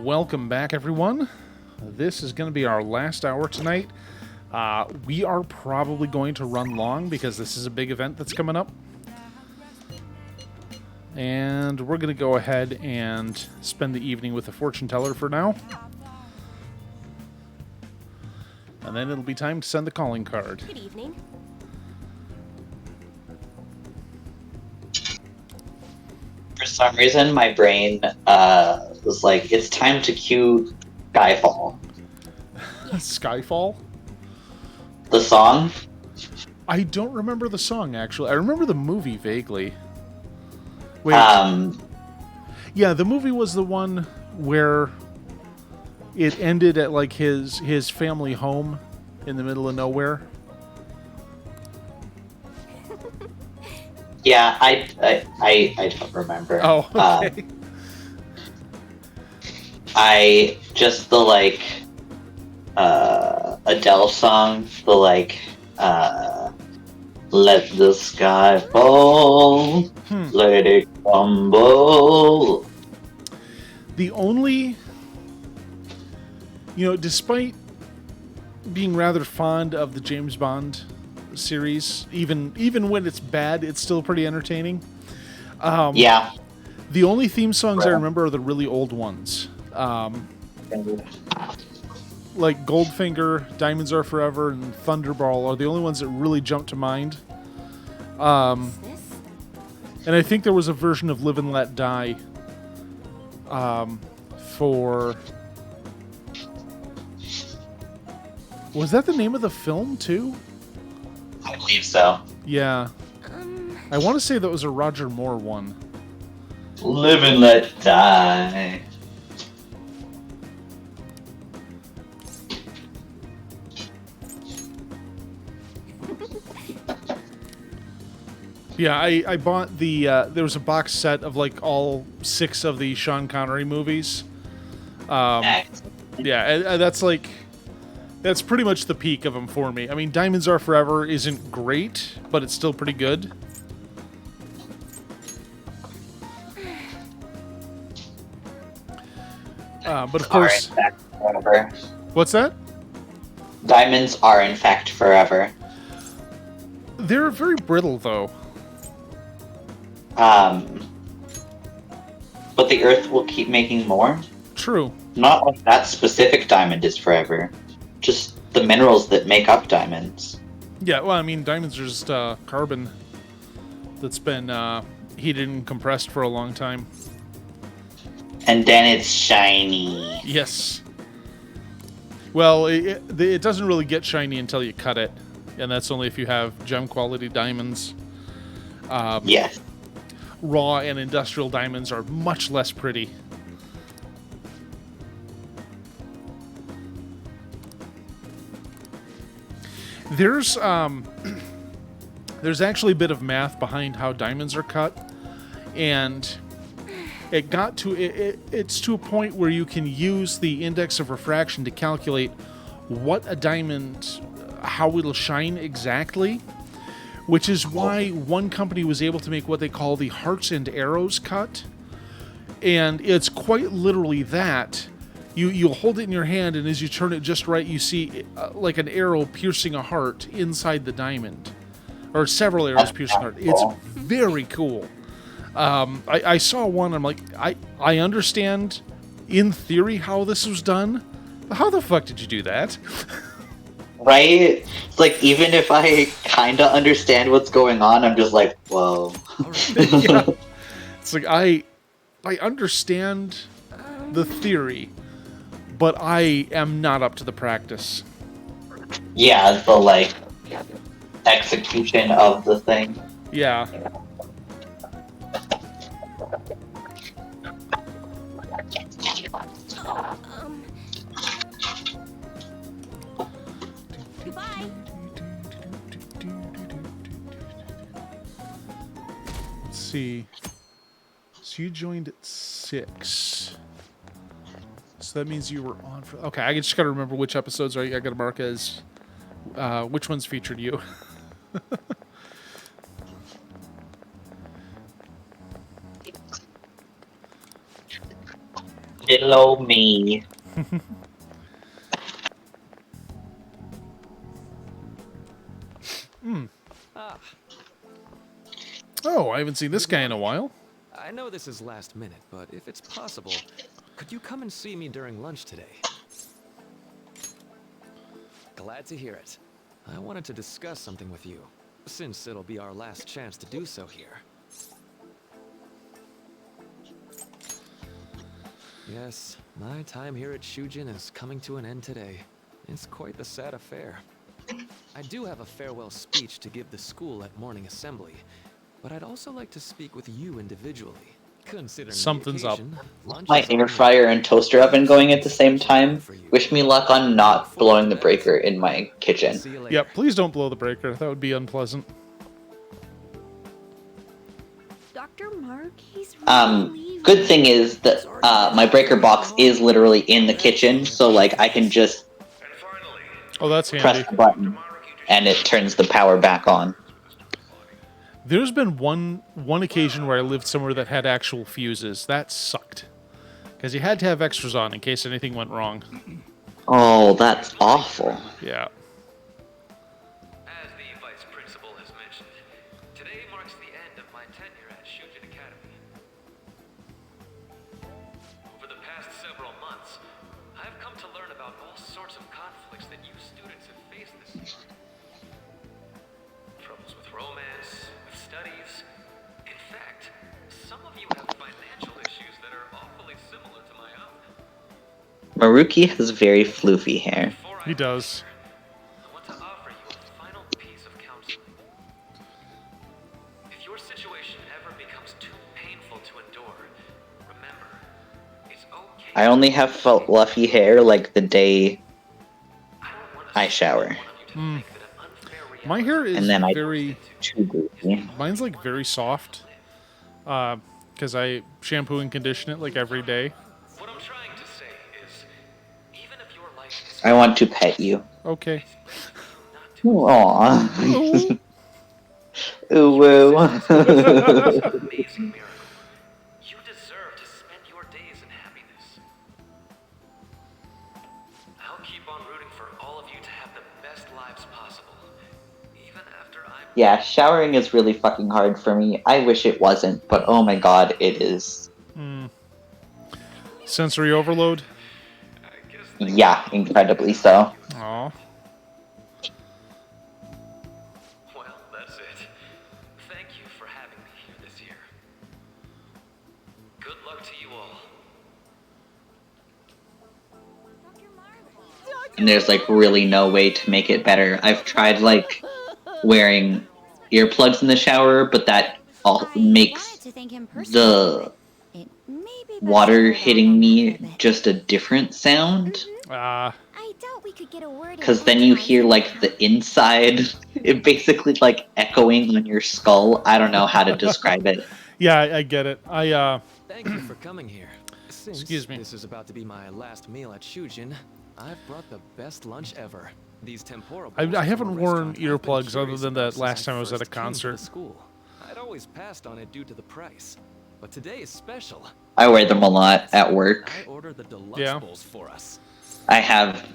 Welcome back, everyone. This is going to be our last hour tonight. We are probably going to run long because this is a big event that's coming up. And we're going to go ahead and spend the evening with the fortune teller for now. And then it'll be time to send the calling card. Good evening. For some reason, my brain was like, it's time to cue Skyfall. Skyfall? The song? I don't remember the song, actually. I remember the movie vaguely. Wait. Yeah, the movie was the one where it ended at, like, his family home in the middle of nowhere. Yeah, I don't remember. Oh, okay. I just the Adele song, the let the sky fall, let it crumble. The only, despite being rather fond of the James Bond series, even when it's bad, it's still pretty entertaining. Yeah. The only theme songs I remember are the really old ones. Like Goldfinger, Diamonds Are Forever, and Thunderball are the only ones that really jump to mind. And I think there was a version of Live and Let Die for... Was that the name of the film, too? I believe so. Yeah. I want to say that was a Roger Moore one. Live and let die. Yeah, I bought the, there was a box set of, like, all 6 of the Sean Connery movies. Yeah, that's, like, that's pretty much the peak of them for me. I mean, Diamonds Are Forever isn't great, but it's still pretty good. But of course... Are in fact forever. What's that? Diamonds are in fact forever. They're very brittle, though. But the Earth will keep making more. True. Not like that specific diamond is forever. Just the minerals that make up diamonds. Yeah, well, I mean, diamonds are just carbon that's been heated and compressed for a long time. And then it's shiny. Yes. Well, it doesn't really get shiny until you cut it, and that's only if you have gem quality diamonds. Yes. Raw and industrial diamonds are much less pretty. There's actually a bit of math behind how diamonds are cut, and it's to a point where you can use the index of refraction to calculate what a diamond, how it'll shine exactly, which is why one company was able to make what they call the hearts and arrows cut, and it's quite literally that. You'll hold it in your hand, and as you turn it just right, you see like an arrow piercing a heart inside the diamond. Or several arrows piercing a heart. It's very cool. I saw one, I'm like, I understand in theory how this was done. How the fuck did you do that? Right? It's like, even if I kinda understand what's going on, I'm just like, whoa. Yeah. It's like, I understand the theory, but I am not up to the practice. Yeah, the execution of the thing. Yeah. Goodbye. Let's see. So you joined at 6. So that means you were on for... Okay, I just gotta remember which episodes I gotta mark as... which ones featured you. Below me. Ah, Oh, I haven't seen this guy in a while. I know this is last minute, but if it's possible, could you come and see me during lunch today? Glad to hear it. I wanted to discuss something with you, since it'll be our last chance to do so here. Yes, my time here at Shujin is coming to an end today. It's quite the sad affair. I do have a farewell speech to give the school at morning assembly, but I'd also like to speak with you individually. Considering Something's up. My air fryer and toaster oven going at the same time. Wish me luck on not blowing the breaker in my kitchen. See you later. Yep, please don't blow the breaker. That would be unpleasant. Dr. Mark, he's really leaving. Good thing is that my breaker box is literally in the kitchen, so like I can just Oh, that's press handy. the button and it turns the power back on. There's been one occasion where I lived somewhere that had actual fuses. That sucked. Because you had to have extras on in case anything went wrong. Oh, that's awful. Yeah. As the vice principal has mentioned, today marks the end of my tenure at Shujin Academy. Over the past several months, I've come to learn about all sorts of conflicts that you students have faced this year. Troubles with romance, with studies. In fact, some of you have financial issues that are awfully similar to my own. Maruki has very floofy hair. Before He does. I want to offer you a final piece of counseling. If your situation ever becomes too painful to endure, remember, it's okay. I only have fluffy hair like the day I don't want I shower. to think that an unfair reality My hair is And then I very... too goofy. Mine's like very soft. Because I shampoo and condition it like every day. What I'm trying to say is, even if your life is I want to pet you. Okay. not to Aww. Ooh woo. amazing miracle, you deserve to spend your days in happiness. I'll keep on rooting for all of you to have the best lives possible, even after I'm... Yeah, showering is really fucking hard for me. I wish it wasn't, but oh my god, it is. Sensory overload. I guess Yeah, incredibly so. Aw. well, that's it. Thank you for having me here this year. Good luck to you all. And there's like really no way to make it better. I've tried like wearing earplugs in the shower, but that all makes the water hitting me just a different sound. I doubt we could get a word in Because then you hear like edgewise the inside, it basically like echoing on your skull. I don't know how to describe it. Yeah, I get it. Thank you for coming here. Since Excuse me. this is about to be my last meal at Shujin, I've brought the best lunch ever. These temporal I bowls from haven't a worn restaurant I've been earplugs other curious than about that since last time I was at a first came to the concert. school. I'd always passed on it due to the price, but today is special. I wear them a lot at work. I ordered the deluxe Yeah. bowls for us. I have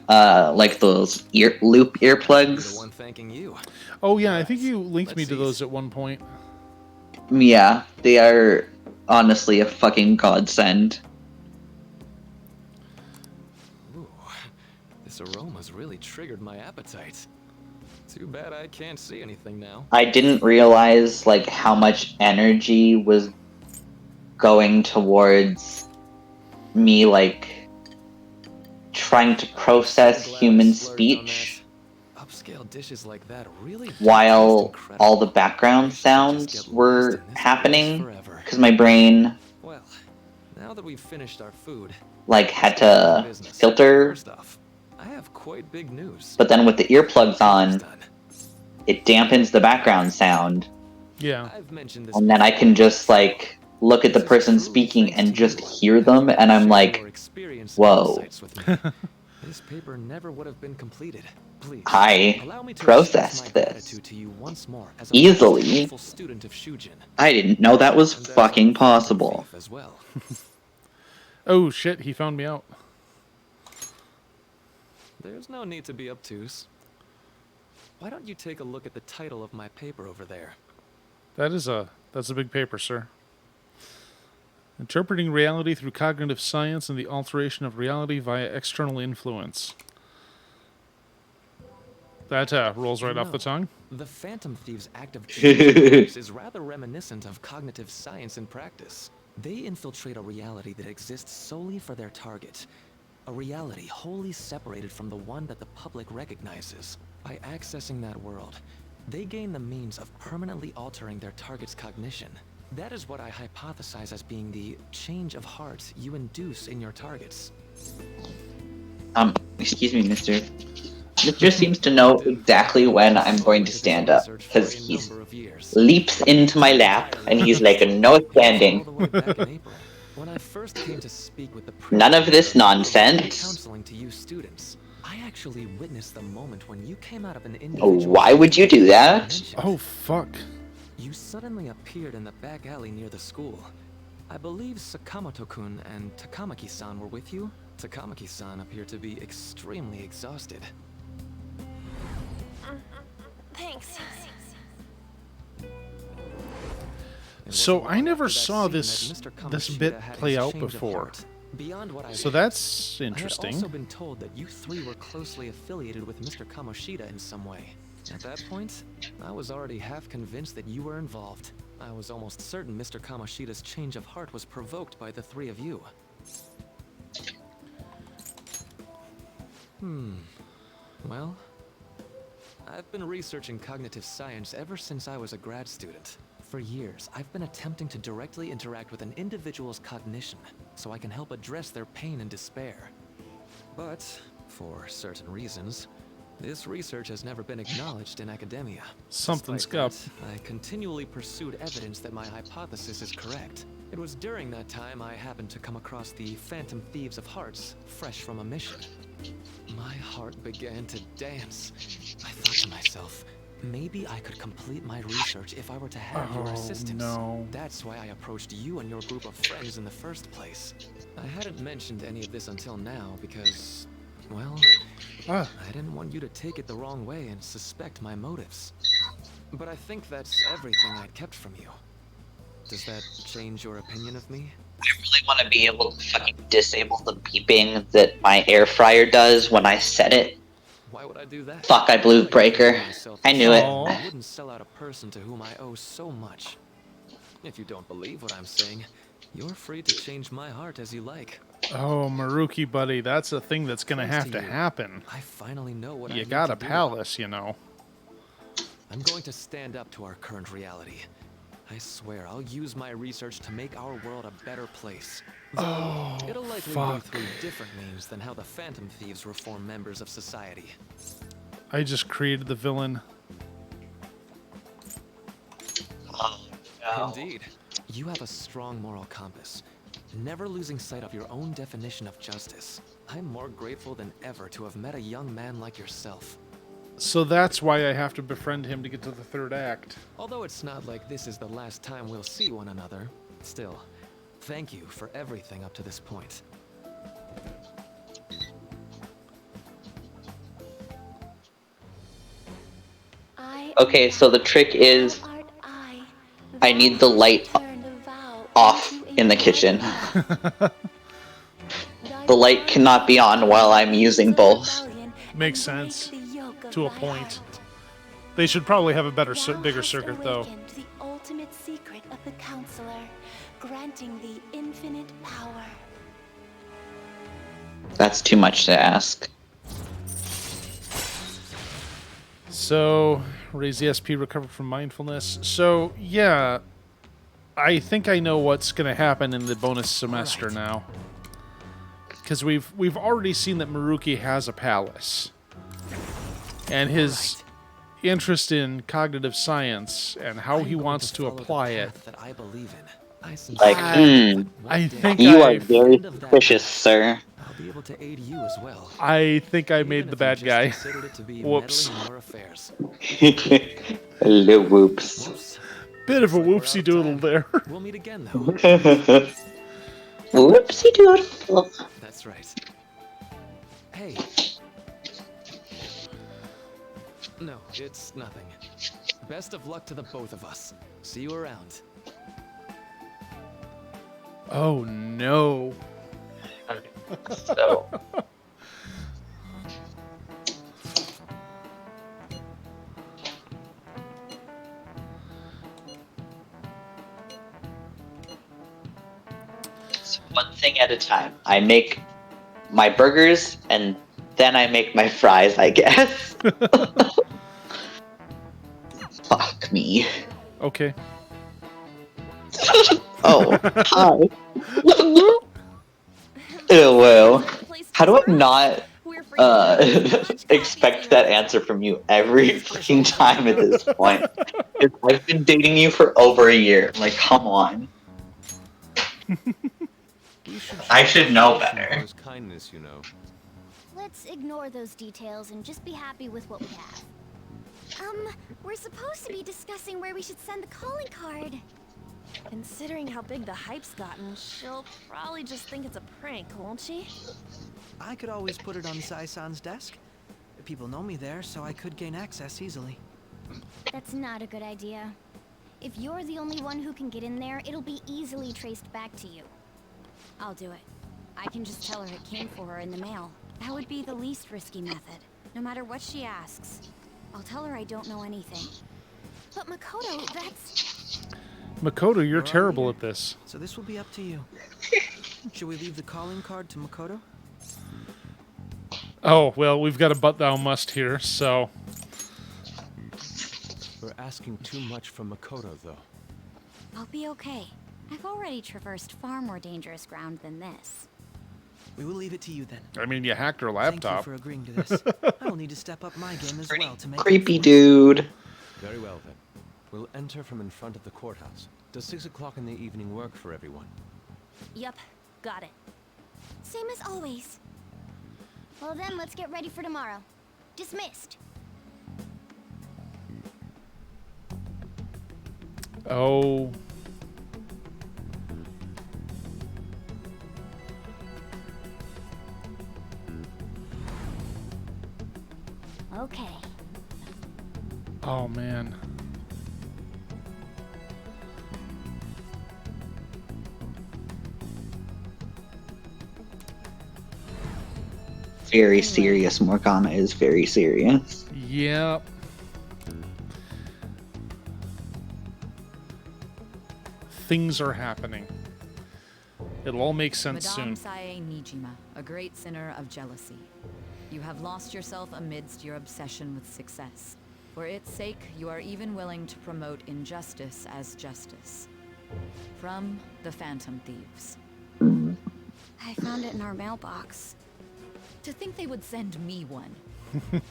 like those loop The earplugs. one thanking you. Oh yeah, I think you linked me Let's to eat. those at one point. Yeah, they are honestly a fucking godsend. Ooh, this aroma's really triggered my appetite. Too bad I can't see anything now. I didn't realize like how much energy was going towards me like trying to process Glad I human splurged on speech that. Upscale dishes like that really do while taste incredible. all the background I should just sounds get lost were in this happening place forever. because my brain Well, now that we've finished our food, like had let's get down to business. filter, First off, I have quite big news. but then with the earplugs on, Done. it dampens the background sound, Yeah. I've mentioned this and then I can just like look at the person speaking and just hear them, and I'm like, whoa. This paper never would have been completed. Please, I allow me to processed express my this gratitude to you once more as a easily. wonderful student of Shujin. I didn't know that was And as fucking a possible. thief as well. Oh shit, he found me out. There's no need to be obtuse. Why don't you take a look at the title of my paper over there? That's a big paper, sir. Interpreting reality through cognitive science and the alteration of reality via external influence. That rolls right off the tongue. The Phantom Thieves' act of genius is rather reminiscent of cognitive science in practice. They infiltrate a reality that exists solely for their target. A reality wholly separated from the one that the public recognizes. By accessing that world, they gain the means of permanently altering their target's cognition. That is what I hypothesize as being the change of heart you induce in your targets. Excuse me, mister. Mister seems to know exactly when I'm going to stand up, because he leaps into my lap, and he's like, no standing. When I first came to speak with the None of this nonsense. Counseling to you students, I actually witnessed the moment when you came out of an individual. Why would you do that? Oh, fuck. You suddenly appeared in the back alley near the school. I believe Sakamoto-kun and Takamaki-san were with you. Takamaki-san appeared to be extremely exhausted. Thanks. So I never saw this bit play out before. So that's interesting. I had also been told that you three were closely affiliated with Mr. Kamoshida in some way. At that point, I was already half convinced that you were involved. I was almost certain Mr. Kamoshida's change of heart was provoked by the three of you. Well, I've been researching cognitive science ever since I was a grad student. For years, I've been attempting to directly interact with an individual's cognition so I can help address their pain and despair. But, for certain reasons, this research has never been acknowledged in academia. Something's Despite up. that, I continually pursued evidence that my hypothesis is correct. It was during that time I happened to come across the Phantom Thieves of Hearts, fresh from a mission. My heart began to dance. I thought to myself, maybe I could complete my research if I were to have your assistance. No. That's why I approached you and your group of friends in the first place. I hadn't mentioned any of this until now because, well, I didn't want you to take it the wrong way and suspect my motives. But I think that's everything I'd kept from you. Does that change your opinion of me? I really want to be able to fucking disable the beeping that my air fryer does when I set it. Why would I do that? Fuck, I blew breaker. I knew it. I wouldn't sell out a person to whom I owe so much. If you don't believe what I'm saying, you're free to change my heart as you like. Oh, Maruki, buddy, that's a thing that's gonna Thanks have to to you, happen. I finally know what I You need got to a do. palace, you know. I'm going to stand up to our current reality. I swear I'll use my research to make our world a better place. Though it'll likely go through different means than how the Phantom Thieves reform members of society. I just created the villain. Indeed. You have a strong moral compass, never losing sight of your own definition of justice. I'm more grateful than ever to have met a young man like yourself. So that's why I have to befriend him to get to the third act. Although it's not like this is the last time we'll see one another, still, thank you for everything up to this point. Okay, so the trick is I need the light off in the kitchen. The light cannot be on while I'm using both. Makes sense. To a point. They should probably have a bigger circuit, though. The ultimate secret of the counselor, granting the infinite power. That's too much to ask. So, raise the SP, recover from mindfulness. So, yeah, I think I know what's going to happen in the bonus semester now. Because we've already seen that Maruki has a palace. And his interest in cognitive science and how he wants to apply it. That I believe in. I think You are very suspicious, sir. I'll be able to aid you as well. I think I made Even the if you bad just guy. considered it to be Whoops. meddling in your affairs. Hello, whoops. Whoops. Bit of a Looks like we're whoopsie out of doodle time. there. We'll meet again though. Whoopsie doodle. That's right. Hey. No, it's nothing. Best of luck to the both of us. See you around. Oh no. So. One thing at a time. I make my burgers and then I make my fries, I guess. Fuck me. Okay. Oh, hi. Ew, well. How do I not expect that answer from you every freaking time at this point? I've been dating you for over a year. Like, come on. I should know better. Kindness, you know. Let's ignore those details and just be happy with what we have. We're supposed to be discussing where we should send the calling card. Considering how big the hype's gotten, she'll probably just think it's a prank, won't she? I could always put it on Sai-san's desk. People know me there, so I could gain access easily. That's not a good idea. If you're the only one who can get in there, it'll be easily traced back to you. I'll do it. I can just tell her it came for her in the mail. That would be the least risky method, no matter what she asks. I'll tell her I don't know anything. But Makoto, that's... Makoto, you're We're all terrible here, at this. So this will be up to you. Should we leave the calling card to Makoto? Oh, well, we've got a but thou must here, so... We're asking too much from Makoto, though. I'll be okay. I've already traversed far more dangerous ground than this. We will leave it to you then. I mean, you hacked her Thank you laptop. for agreeing to this. I will need to step up my game as well to make it Creepy work. dude. Very well, then. We'll enter from in front of the courthouse. Does 6 o'clock in the evening work for everyone? Yup, got it. Same as always. Well then, let's get ready for tomorrow. Dismissed. Oh. Okay. Oh, man. Very serious. Morgana is very serious. Yep. Things are happening. It'll all make sense Madame soon. Sae Nijima, a great sinner of jealousy. You have lost yourself amidst your obsession with success. For its sake, you are even willing to promote injustice as justice. From the Phantom Thieves. I found it in our mailbox. To think they would send me one.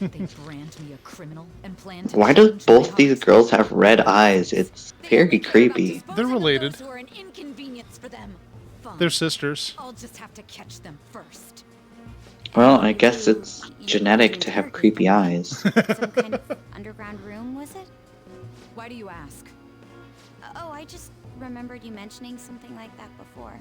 They brand me a criminal and plan to Why do change my both these heart. girls have red eyes? It's They very only care about creepy. disposing They're of related. those who are an inconvenience for them. Fine. They're sisters. I'll just have to catch them first. Well, I guess it's genetic to have creepy eyes. Some kind of underground room, was it? Why do you ask? Oh, I just remembered you mentioning something like that before.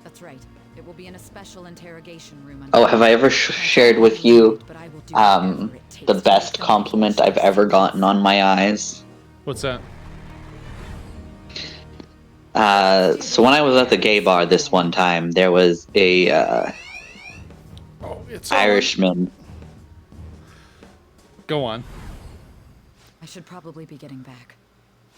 That's right. It will be in a special interrogation room. Oh, have I ever shared with you But I will do whatever it takes the to best fulfill compliment my I've ever gotten on my eyes? What's that? So when I was at the gay bar this one time, there was a Oh, it's on. Irishman. Go on. I should probably be getting back.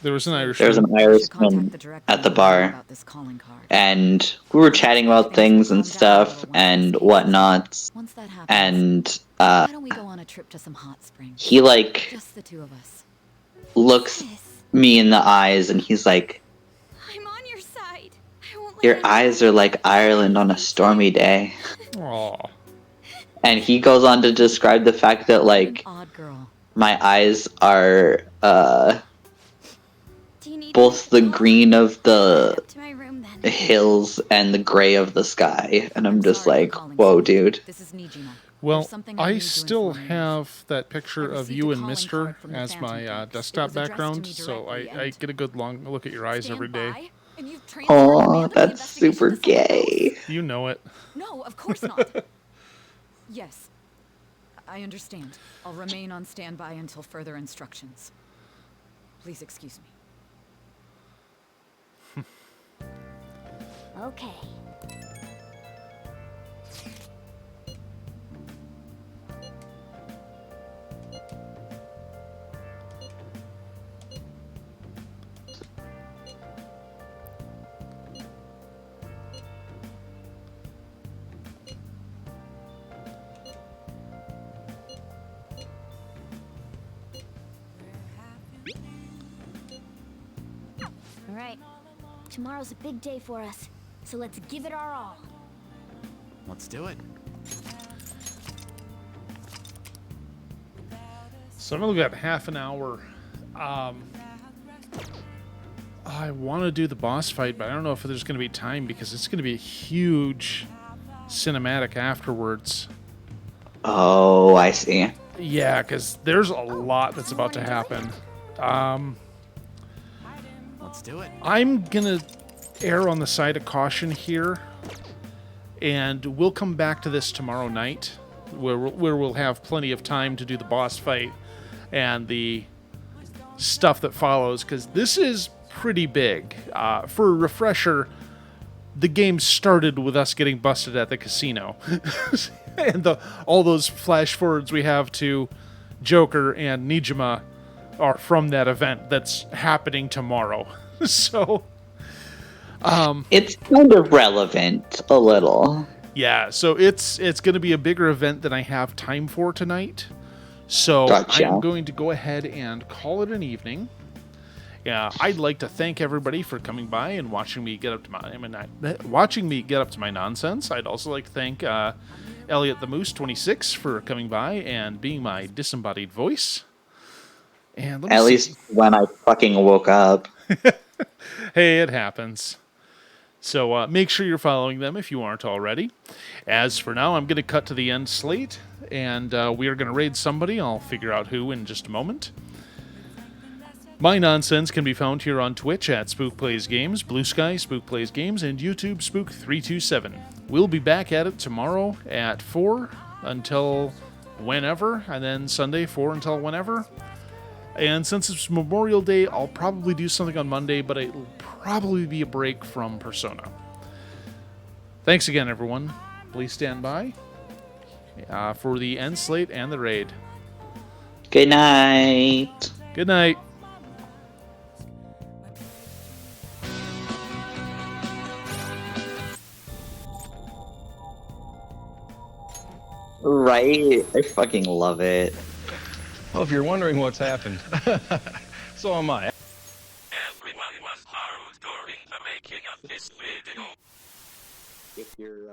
There was an There Irishman. was an I should contact Irishman the director at the and bar, about this calling card. and we were chatting about things and stuff and whatnot, Once that happens, and why don't we go on a trip to some hot springs? he like Just the two of us. looks Yes, me in the eyes and he's like, I'm on your side. I won't let "Your anyone eyes are like Ireland on a stormy day." Aw. And he goes on to describe the fact that What like an odd girl. my eyes are Do you need both the me to green of go the up to my room then? hills and the gray of the sky, and I'm just sorry for like, calling whoa, so. dude. This is Nijima. Well, There's something I I need to still inform you of. have that picture I of received you a and calling Mister card from the as Phantom my Thieves. It desktop was addressed to background, me so directly I and- get a good long look at your eyes Stand every day. by And you've transferred Oh, command of the that's super investigation to someone gay. else? You know it. No, of course not. Yes, I understand. I'll remain on standby until further instructions. Please excuse me. Okay. All right. Tomorrow's a big day for us, so let's give it our all. Let's do it. So I've only got half an hour. I want to do the boss fight, but I don't know if there's going to be time because it's going to be a huge cinematic afterwards. Oh, I see. Yeah, because there's a lot that's about to happen. Let's do it. I'm going to err on the side of caution here, and we'll come back to this tomorrow night, where we'll have plenty of time to do the boss fight and the stuff that follows, because this is pretty big. For a refresher, the game started with us getting busted at the casino. And all those flash forwards we have to Joker and Nijima are from that event that's happening tomorrow. So It's kind of relevant a little. yeah, so it's going to be a bigger event than I have time for tonight. So Gotcha. I'm going to go ahead and call it an evening. Yeah, I'd like to thank everybody for coming by and watching me get up to my nonsense. I'd also like to thank Elliott the Moose 26 for coming by and being my disembodied voice. And At least when I fucking woke up. hey, it happens. So make sure you're following them if you aren't already. As for now, I'm going to cut to the end slate, and we are going to raid somebody. I'll figure out who in just a moment. My nonsense can be found here on Twitch at Spook Plays Games, Blue Sky Spook Plays Games, and YouTube Spook327. We'll be back at it tomorrow at 4 until whenever, and then Sunday 4 until whenever. And since it's Memorial Day, I'll probably do something on Monday, but it'll probably be a break from Persona. Thanks again, everyone. Please stand by for the end slate and the raid. Good night. Good night. Right? I fucking love it. Well, if you're wondering what's happened, so am I. Everybody was borrowed during the making of this video. If you're